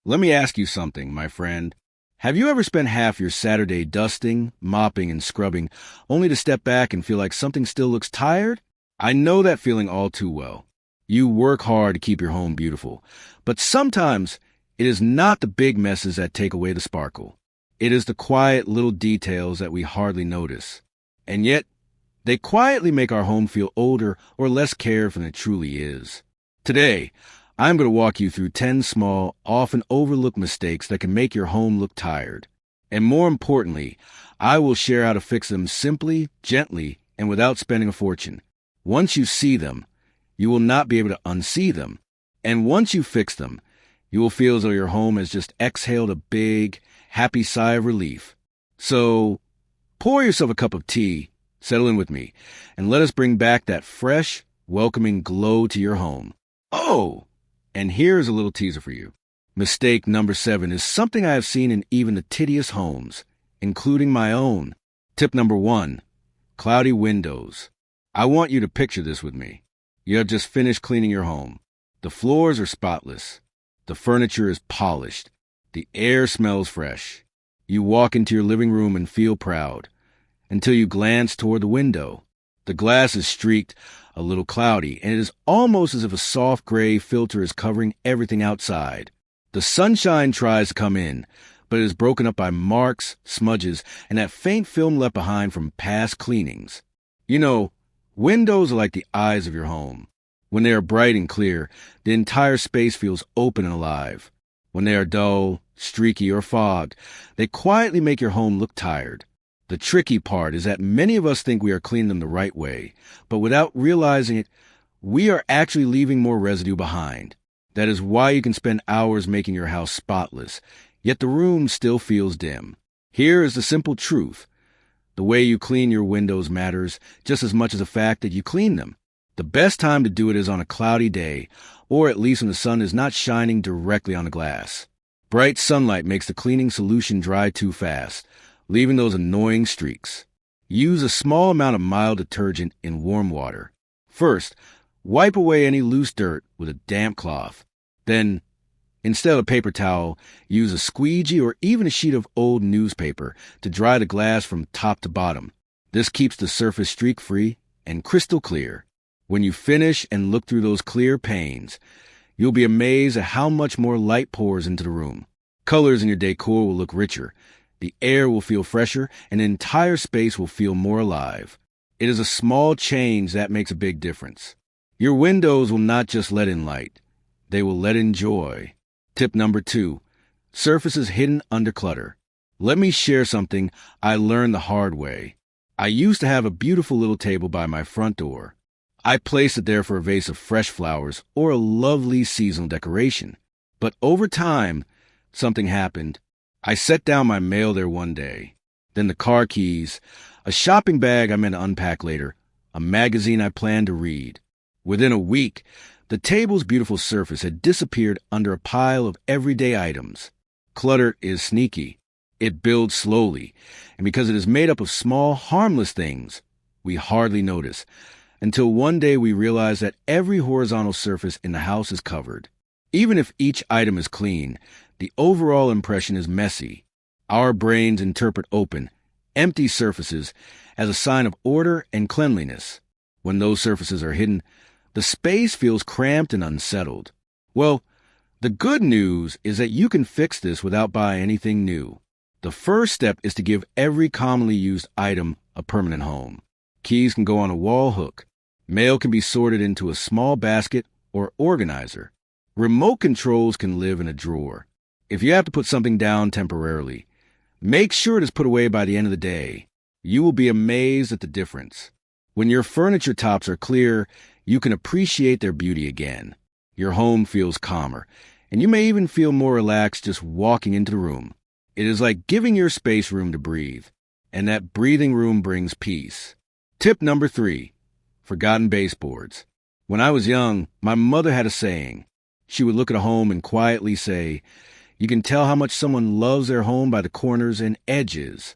Let me ask you something, my friend. Have you ever spent half your Saturday dusting, mopping, and scrubbing, only to step back and feel like something still looks tired? I know that feeling all too well. You work hard to keep your home beautiful, but sometimes it is not the big messes that take away the sparkle. It is the quiet little details that we hardly notice. And yet, they quietly make our home feel older or less cared for than it truly is. Today, I'm going to walk you through 10 small, often overlooked mistakes that can make your home look tired. And more importantly, I will share how to fix them simply, gently, and without spending a fortune. Once you see them, you will not be able to unsee them. And once you fix them, you will feel as though your home has just exhaled a big, happy sigh of relief. So, pour yourself a cup of tea, settle in with me, and let us bring back that fresh, welcoming glow to your home. Oh! And here's a little teaser for you. Mistake number 7 is something I have seen in even the tittiest homes, including my own. Tip number 1, cloudy windows. I want you to picture this with me. You have just finished cleaning your home. The floors are spotless. The furniture is polished. The air smells fresh. You walk into your living room and feel proud, until you glance toward the window. The glass is streaked, a little cloudy, and it is almost as if a soft gray filter is covering everything outside. The sunshine tries to come in, but it is broken up by marks, smudges, and that faint film left behind from past cleanings. You know, windows are like the eyes of your home. When they are bright and clear, the entire space feels open and alive. When they are dull, streaky, or fogged, they quietly make your home look tired. The tricky part is that many of us think we are cleaning them the right way, but without realizing it, we are actually leaving more residue behind. That is why you can spend hours making your house spotless, yet the room still feels dim. Here is the simple truth. The way you clean your windows matters just as much as the fact that you clean them. The best time to do it is on a cloudy day, or at least when the sun is not shining directly on the glass. Bright sunlight makes the cleaning solution dry too fast, leaving those annoying streaks. Use a small amount of mild detergent in warm water. First, wipe away any loose dirt with a damp cloth. Then, instead of a paper towel, use a squeegee or even a sheet of old newspaper to dry the glass from top to bottom. This keeps the surface streak-free and crystal clear. When you finish and look through those clear panes, you'll be amazed at how much more light pours into the room. Colors in your decor will look richer. The air will feel fresher, and the entire space will feel more alive. It is a small change that makes a big difference. Your windows will not just let in light. They will let in joy. Tip number 2, surfaces hidden under clutter. Let me share something I learned the hard way. I used to have a beautiful little table by my front door. I placed it there for a vase of fresh flowers or a lovely seasonal decoration. But over time, something happened. I set down my mail there one day, then the car keys, a shopping bag I meant to unpack later, a magazine I planned to read. Within a week, the table's beautiful surface had disappeared under a pile of everyday items. Clutter is sneaky. It builds slowly, and because it is made up of small, harmless things, we hardly notice, until one day we realize that every horizontal surface in the house is covered. Even if each item is clean, the overall impression is messy. Our brains interpret open, empty surfaces as a sign of order and cleanliness. When those surfaces are hidden, the space feels cramped and unsettled. Well, the good news is that you can fix this without buying anything new. The first step is to give every commonly used item a permanent home. Keys can go on a wall hook. Mail can be sorted into a small basket or organizer. Remote controls can live in a drawer. If you have to put something down temporarily, make sure it is put away by the end of the day. You will be amazed at the difference. When your furniture tops are clear, you can appreciate their beauty again. Your home feels calmer, and you may even feel more relaxed just walking into the room. It is like giving your space room to breathe, and that breathing room brings peace. Tip number 3, forgotten baseboards. When I was young, my mother had a saying. She would look at a home and quietly say, "You can tell how much someone loves their home by the corners and edges."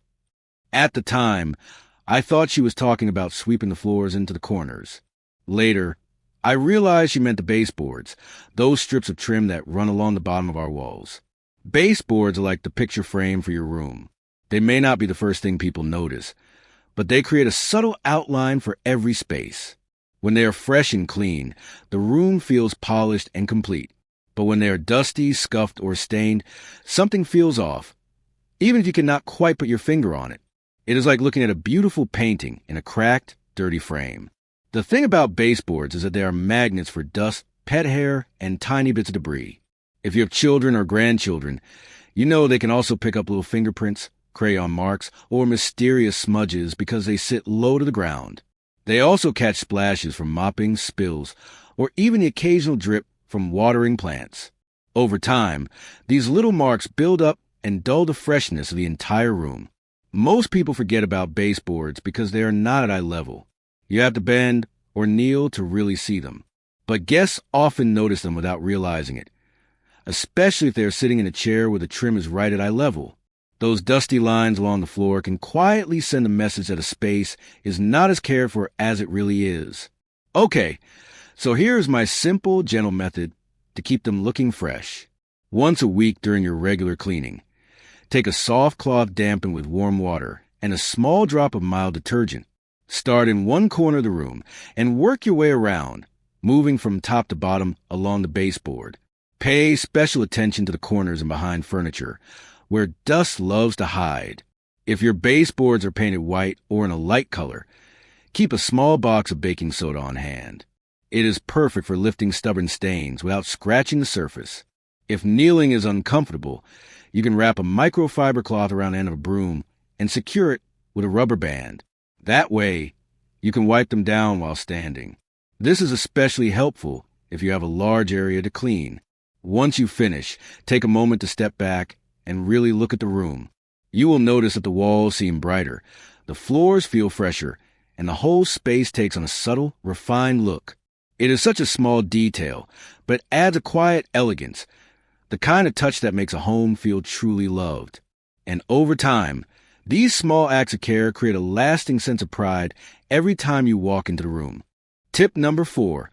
At the time, I thought she was talking about sweeping the floors into the corners. Later, I realized she meant the baseboards, those strips of trim that run along the bottom of our walls. Baseboards are like the picture frame for your room. They may not be the first thing people notice, but they create a subtle outline for every space. When they are fresh and clean, the room feels polished and complete. But when they are dusty, scuffed, or stained, something feels off, even if you cannot quite put your finger on it. It is like looking at a beautiful painting in a cracked, dirty frame. The thing about baseboards is that they are magnets for dust, pet hair, and tiny bits of debris. If you have children or grandchildren, you know they can also pick up little fingerprints, crayon marks, or mysterious smudges because they sit low to the ground. They also catch splashes from mopping, spills, or even the occasional drip from watering plants. Over time, these little marks build up and dull the freshness of the entire room. Most people forget about baseboards because they are not at eye level. You have to bend or kneel to really see them. But guests often notice them without realizing it, especially if they are sitting in a chair where the trim is right at eye level. Those dusty lines along the floor can quietly send a message that a space is not as cared for as it really is. Okay, so here's my simple, gentle method to keep them looking fresh. Once a week during your regular cleaning, take a soft cloth dampened with warm water and a small drop of mild detergent. Start in one corner of the room and work your way around, moving from top to bottom along the baseboard. Pay special attention to the corners and behind furniture, where dust loves to hide. If your baseboards are painted white or in a light color, keep a small box of baking soda on hand. It is perfect for lifting stubborn stains without scratching the surface. If kneeling is uncomfortable, you can wrap a microfiber cloth around the end of a broom and secure it with a rubber band. That way, you can wipe them down while standing. This is especially helpful if you have a large area to clean. Once you finish, take a moment to step back and really look at the room. You will notice that the walls seem brighter, the floors feel fresher, and the whole space takes on a subtle, refined look. It is such a small detail, but adds a quiet elegance, the kind of touch that makes a home feel truly loved. And over time, these small acts of care create a lasting sense of pride every time you walk into the room. Tip number 4,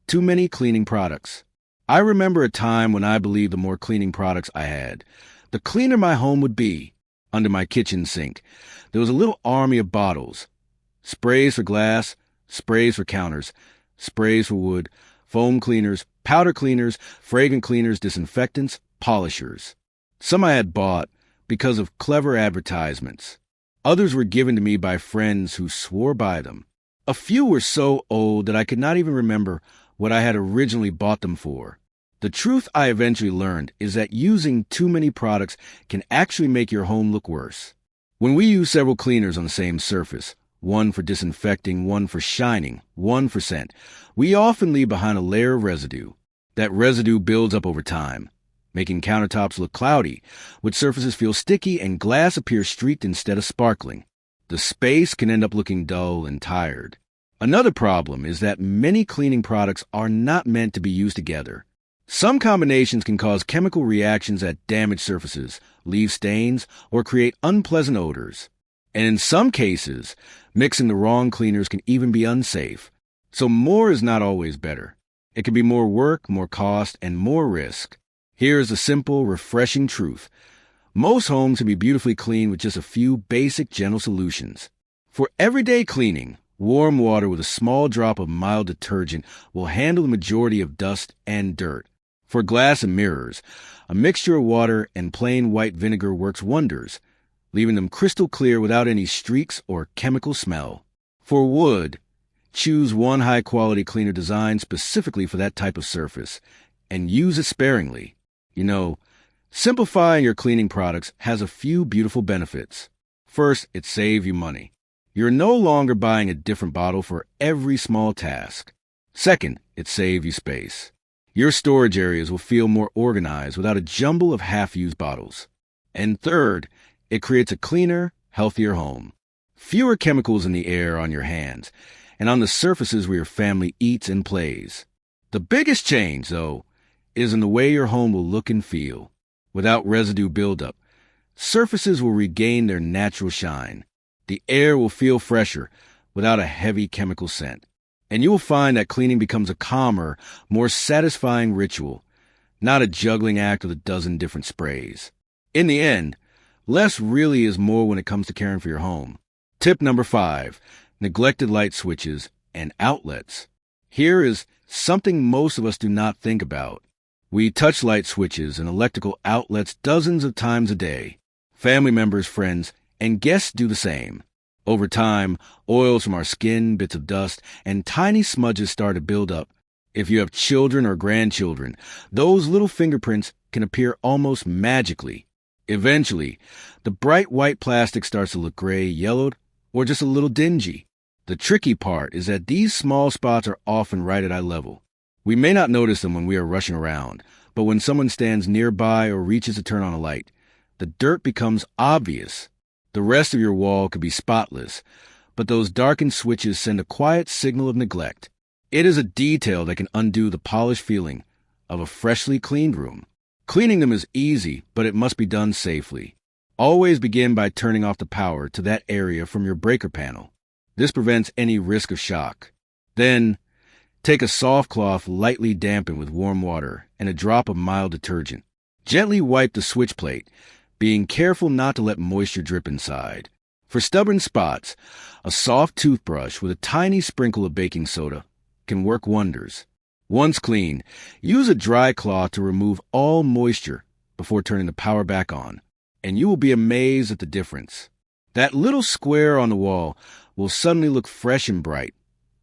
too many cleaning products. I remember a time when I believed the more cleaning products I had, the cleaner my home would be. Under my kitchen sink, there was a little army of bottles. Sprays for glass, sprays for counters, sprays for wood, foam cleaners, powder cleaners, fragrant cleaners, disinfectants, polishers. Some I had bought because of clever advertisements. Others were given to me by friends who swore by them. A few were so old that I could not even remember what I had originally bought them for. The truth I eventually learned is that using too many products can actually make your home look worse. When we use several cleaners on the same surface, one for disinfecting, one for shining, one for scent, we often leave behind a layer of residue. That residue builds up over time, making countertops look cloudy, wood surfaces feel sticky, and glass appears streaked instead of sparkling. The space can end up looking dull and tired. Another problem is that many cleaning products are not meant to be used together. Some combinations can cause chemical reactions that damage surfaces, leave stains, or create unpleasant odors. And in some cases, mixing the wrong cleaners can even be unsafe. So more is not always better. It can be more work, more cost, and more risk. Here is the simple, refreshing truth. Most homes can be beautifully cleaned with just a few basic, gentle solutions. For everyday cleaning, warm water with a small drop of mild detergent will handle the majority of dust and dirt. For glass and mirrors, a mixture of water and plain white vinegar works wonders, leaving them crystal clear without any streaks or chemical smell. For wood, choose one high-quality cleaner designed specifically for that type of surface, and use it sparingly. Simplifying your cleaning products has a few beautiful benefits. First, it saves you money. You're no longer buying a different bottle for every small task. Second, it saves you space. Your storage areas will feel more organized without a jumble of half-used bottles. And third, it creates a cleaner, healthier home. Fewer chemicals in the air on your hands and on the surfaces where your family eats and plays. The biggest change, though, is in the way your home will look and feel. Without residue buildup, surfaces will regain their natural shine. The air will feel fresher without a heavy chemical scent. And you will find that cleaning becomes a calmer, more satisfying ritual, not a juggling act with a dozen different sprays. In the end, less really is more when it comes to caring for your home. Tip number 5, neglected light switches and outlets. Here is something most of us do not think about. We touch light switches and electrical outlets dozens of times a day. Family members, friends, and guests do the same. Over time, oils from our skin, bits of dust, and tiny smudges start to build up. If you have children or grandchildren, those little fingerprints can appear almost magically. Eventually, the bright white plastic starts to look gray, yellowed, or just a little dingy. The tricky part is that these small spots are often right at eye level. We may not notice them when we are rushing around, but when someone stands nearby or reaches to turn on a light, the dirt becomes obvious. The rest of your wall could be spotless, but those darkened switches send a quiet signal of neglect. It is a detail that can undo the polished feeling of a freshly cleaned room. Cleaning them is easy, but it must be done safely. Always begin by turning off the power to that area from your breaker panel. This prevents any risk of shock. Then, take a soft cloth lightly dampened with warm water and a drop of mild detergent. Gently wipe the switch plate, being careful not to let moisture drip inside. For stubborn spots, a soft toothbrush with a tiny sprinkle of baking soda can work wonders. Once clean, use a dry cloth to remove all moisture before turning the power back on, and you will be amazed at the difference. That little square on the wall will suddenly look fresh and bright,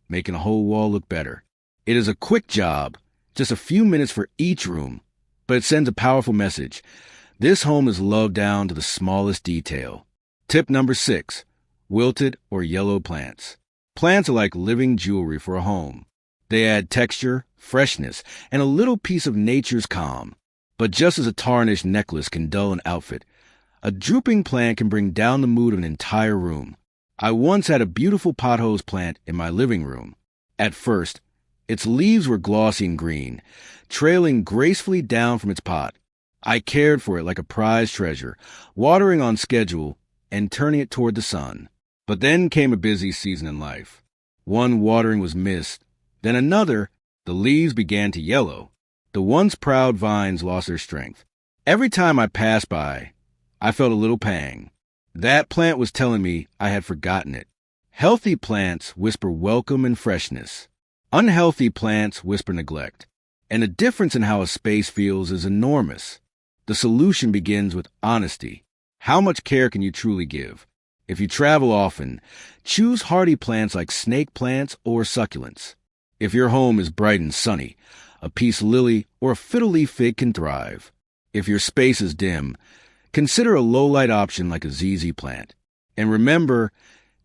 making the whole wall look better. It is a quick job, just a few minutes for each room, but it sends a powerful message. This home is loved down to the smallest detail. Tip number 6, wilted or yellow plants. Plants are like living jewelry for a home. They add texture, freshness, and a little piece of nature's calm. But just as a tarnished necklace can dull an outfit, a drooping plant can bring down the mood of an entire room. I once had a beautiful pothose plant in my living room. At first, its leaves were glossy and green, trailing gracefully down from its pot. I cared for it like a prized treasure, watering on schedule and turning it toward the sun. But then came a busy season in life. One watering was missed, then another, the leaves began to yellow. The once proud vines lost their strength. Every time I passed by, I felt a little pang. That plant was telling me I had forgotten it. Healthy plants whisper welcome and freshness. Unhealthy plants whisper neglect. And the difference in how a space feels is enormous. The solution begins with honesty. How much care can you truly give? If you travel often, choose hardy plants like snake plants or succulents. If your home is bright and sunny, a peace lily or a fiddle leaf fig can thrive. If your space is dim, consider a low-light option like a ZZ plant. And remember,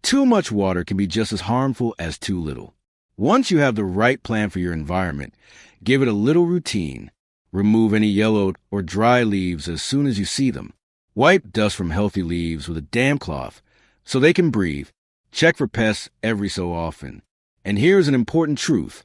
too much water can be just as harmful as too little. Once you have the right plant for your environment, give it a little routine. Remove any yellowed or dry leaves as soon as you see them. Wipe dust from healthy leaves with a damp cloth so they can breathe. Check for pests every so often. And here's an important truth.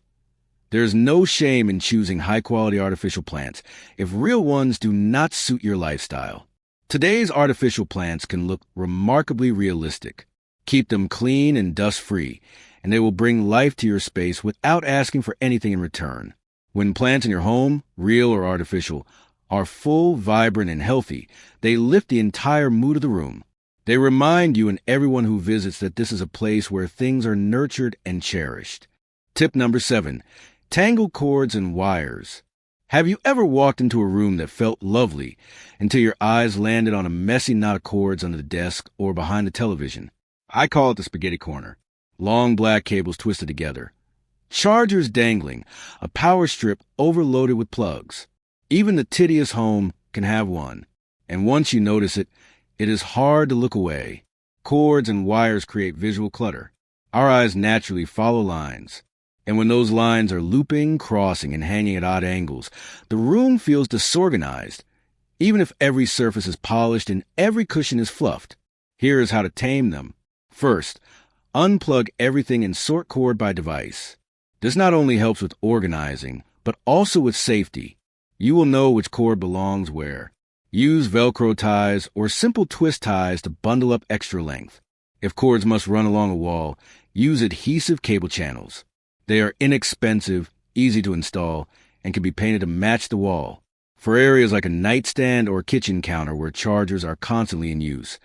There's no shame in choosing high-quality artificial plants if real ones do not suit your lifestyle. Today's artificial plants can look remarkably realistic. Keep them clean and dust-free, and they will bring life to your space without asking for anything in return. When plants in your home, real or artificial, are full, vibrant, and healthy, they lift the entire mood of the room. They remind you and everyone who visits that this is a place where things are nurtured and cherished. Tip number 7, tangled cords and wires. Have you ever walked into a room that felt lovely until your eyes landed on a messy knot of cords under the desk or behind the television? I call it the spaghetti corner. Long black cables twisted together. Chargers dangling, a power strip overloaded with plugs. Even the tedious home can have one. And once you notice it, it is hard to look away. Cords and wires create visual clutter. Our eyes naturally follow lines. And when those lines are looping, crossing, and hanging at odd angles, the room feels disorganized, even if every surface is polished and every cushion is fluffed. Here is how to tame them. First, unplug everything and sort cord by device. This not only helps with organizing, but also with safety. You will know which cord belongs where. Use Velcro ties or simple twist ties to bundle up extra length. If cords must run along a wall, use adhesive cable channels. They are inexpensive, easy to install, and can be painted to match the wall. For areas like a nightstand or kitchen counter where chargers are constantly in use,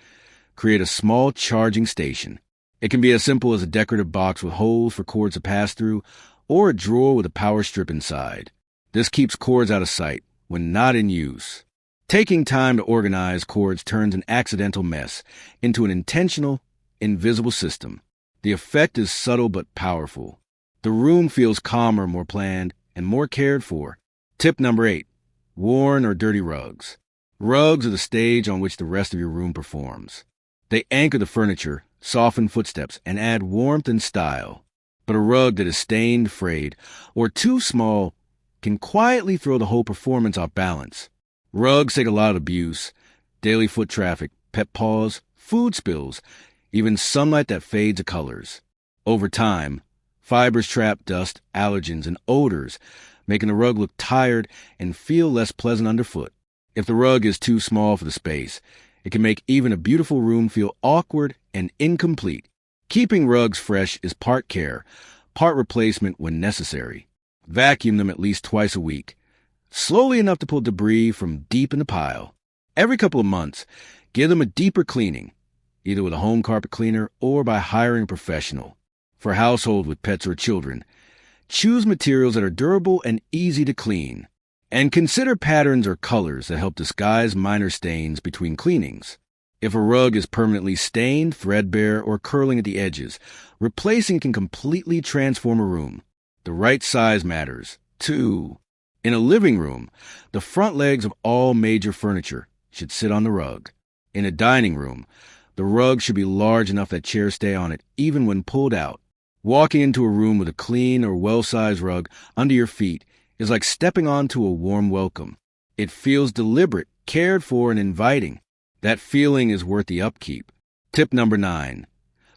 create a small charging station. It can be as simple as a decorative box with holes for cords to pass through, or a drawer with a power strip inside. This keeps cords out of sight when not in use. Taking time to organize cords turns an accidental mess into an intentional, invisible system. The effect is subtle but powerful. The room feels calmer, more planned, and more cared for. Tip number 8. Worn or dirty rugs. Rugs are the stage on which the rest of your room performs. They anchor the furniture, soften footsteps, and add warmth and style. But a rug that is stained, frayed, or too small can quietly throw the whole performance off balance. Rugs take a lot of abuse, daily foot traffic, pet paws, food spills, even sunlight that fades the colors. Over time, fibers trap dust, allergens, and odors, making the rug look tired and feel less pleasant underfoot. If the rug is too small for the space, it can make even a beautiful room feel awkward and incomplete. Keeping rugs fresh is part care, part replacement when necessary. Vacuum them at least twice a week, slowly enough to pull debris from deep in the pile. Every couple of months, give them a deeper cleaning, either with a home carpet cleaner or by hiring a professional. For households with pets or children, choose materials that are durable and easy to clean. And consider patterns or colors that help disguise minor stains between cleanings. If a rug is permanently stained, threadbare, or curling at the edges, replacing it can completely transform a room. The right size matters, too. In a living room, the front legs of all major furniture should sit on the rug. In a dining room, the rug should be large enough that chairs stay on it, even when pulled out. Walking into a room with a clean or well-sized rug under your feet is like stepping onto a warm welcome. It feels deliberate, cared for, and inviting. That feeling is worth the upkeep. Tip number 9.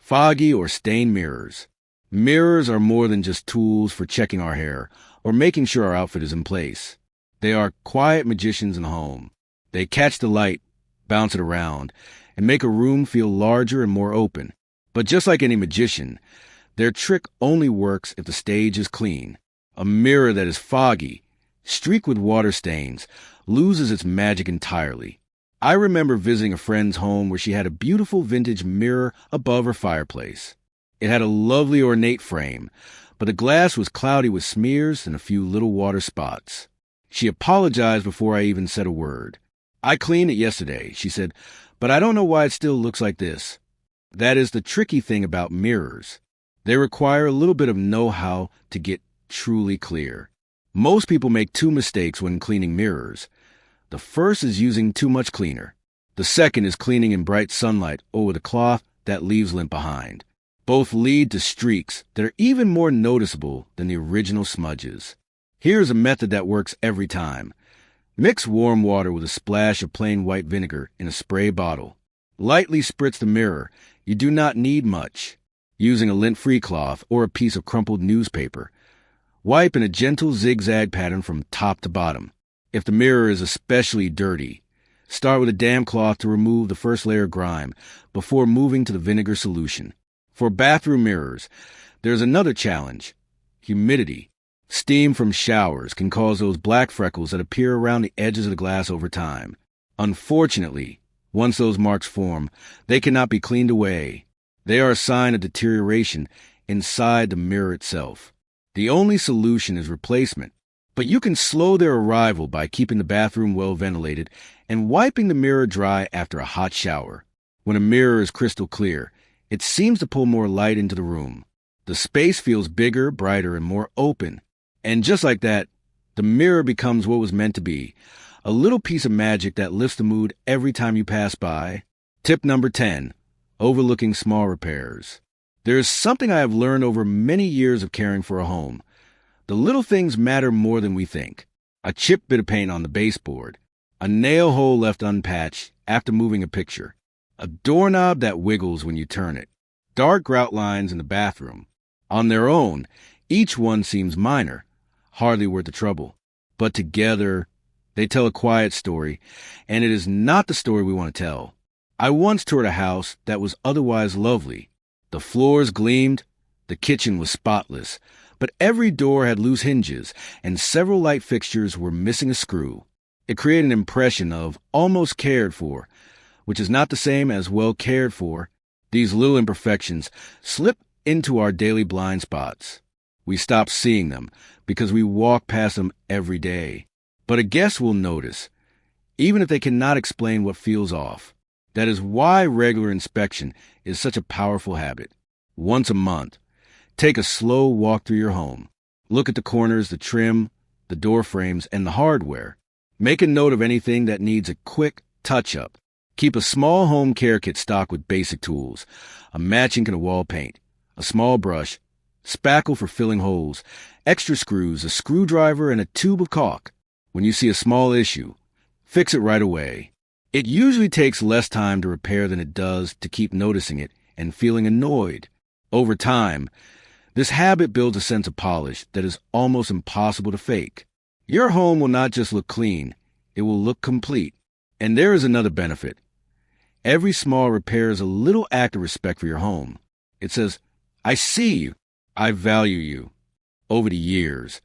Foggy or stained mirrors. Mirrors are more than just tools for checking our hair or making sure our outfit is in place. They are quiet magicians in the home. They catch the light, bounce it around, and make a room feel larger and more open. But just like any magician, their trick only works if the stage is clean. A mirror that is foggy, streaked with water stains, loses its magic entirely. I remember visiting a friend's home where she had a beautiful vintage mirror above her fireplace. It had a lovely ornate frame, but the glass was cloudy with smears and a few little water spots. She apologized before I even said a word. "I cleaned it yesterday," she said, "but I don't know why it still looks like this." That is the tricky thing about mirrors. They require a little bit of know-how to get truly clear. Most people make 2 mistakes when cleaning mirrors. The first is using too much cleaner. The second is cleaning in bright sunlight or with a cloth that leaves lint behind. Both lead to streaks that are even more noticeable than the original smudges. Here's a method that works every time. Mix warm water with a splash of plain white vinegar in a spray bottle. Lightly spritz the mirror. You do not need much. Using a lint-free cloth or a piece of crumpled newspaper, wipe in a gentle zigzag pattern from top to bottom. If the mirror is especially dirty, start with a damp cloth to remove the first layer of grime before moving to the vinegar solution. For bathroom mirrors, there's another challenge: humidity. Steam from showers can cause those black freckles that appear around the edges of the glass over time. Unfortunately, once those marks form, they cannot be cleaned away. They are a sign of deterioration inside the mirror itself. The only solution is replacement, but you can slow their arrival by keeping the bathroom well ventilated and wiping the mirror dry after a hot shower. When a mirror is crystal clear, it seems to pull more light into the room. The space feels bigger, brighter, and more open. And just like that, the mirror becomes what was meant to be, a little piece of magic that lifts the mood every time you pass by. Tip number 10. Overlooking small repairs. There is something I have learned over many years of caring for a home. The little things matter more than we think. A chipped bit of paint on the baseboard, a nail hole left unpatched after moving a picture, a doorknob that wiggles when you turn it, dark grout lines in the bathroom. On their own, each one seems minor, hardly worth the trouble. But together, they tell a quiet story, and it is not the story we want to tell. I once toured a house that was otherwise lovely. The floors gleamed, the kitchen was spotless, but every door had loose hinges, and several light fixtures were missing a screw. It creates an impression of almost cared for, which is not the same as well cared for. These little imperfections slip into our daily blind spots. We stop seeing them because we walk past them every day. But a guest will notice, even if they cannot explain what feels off. That is why regular inspection is such a powerful habit. Once a month, take a slow walk through your home. Look at the corners, the trim, the door frames, and the hardware. Make a note of anything that needs a quick touch-up. Keep a small home care kit stocked with basic tools, a matching can of wall paint, a small brush, spackle for filling holes, extra screws, a screwdriver, and a tube of caulk. When you see a small issue, fix it right away. It usually takes less time to repair than it does to keep noticing it and feeling annoyed. Over time, this habit builds a sense of polish that is almost impossible to fake. Your home will not just look clean, it will look complete. And there is another benefit. Every small repair is a little act of respect for your home. It says, I see you. I value you. Over the years,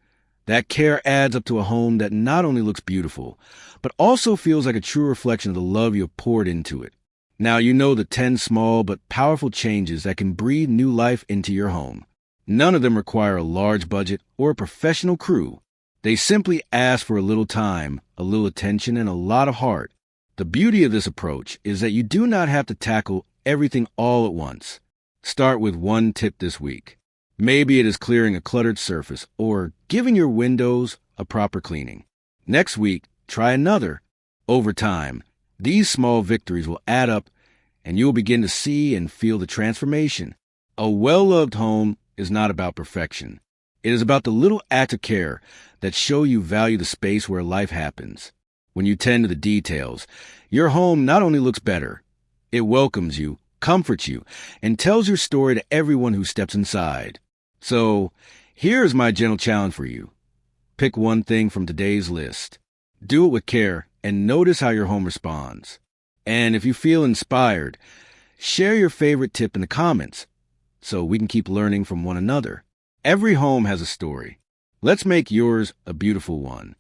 that care adds up to a home that not only looks beautiful, but also feels like a true reflection of the love you have poured into it. Now you know the 10 small but powerful changes that can breathe new life into your home. None of them require a large budget or a professional crew. They simply ask for a little time, a little attention, and a lot of heart. The beauty of this approach is that you do not have to tackle everything all at once. Start with one tip this week. Maybe it is clearing a cluttered surface or giving your windows a proper cleaning. Next week, try another. Over time, these small victories will add up and you will begin to see and feel the transformation. A well-loved home is not about perfection. It is about the little acts of care that show you value the space where life happens. When you tend to the details, your home not only looks better, it welcomes you, comforts you, and tells your story to everyone who steps inside. So, here's my gentle challenge for you. Pick one thing from today's list. Do it with care and notice how your home responds. And if you feel inspired, share your favorite tip in the comments so we can keep learning from one another. Every home has a story. Let's make yours a beautiful one.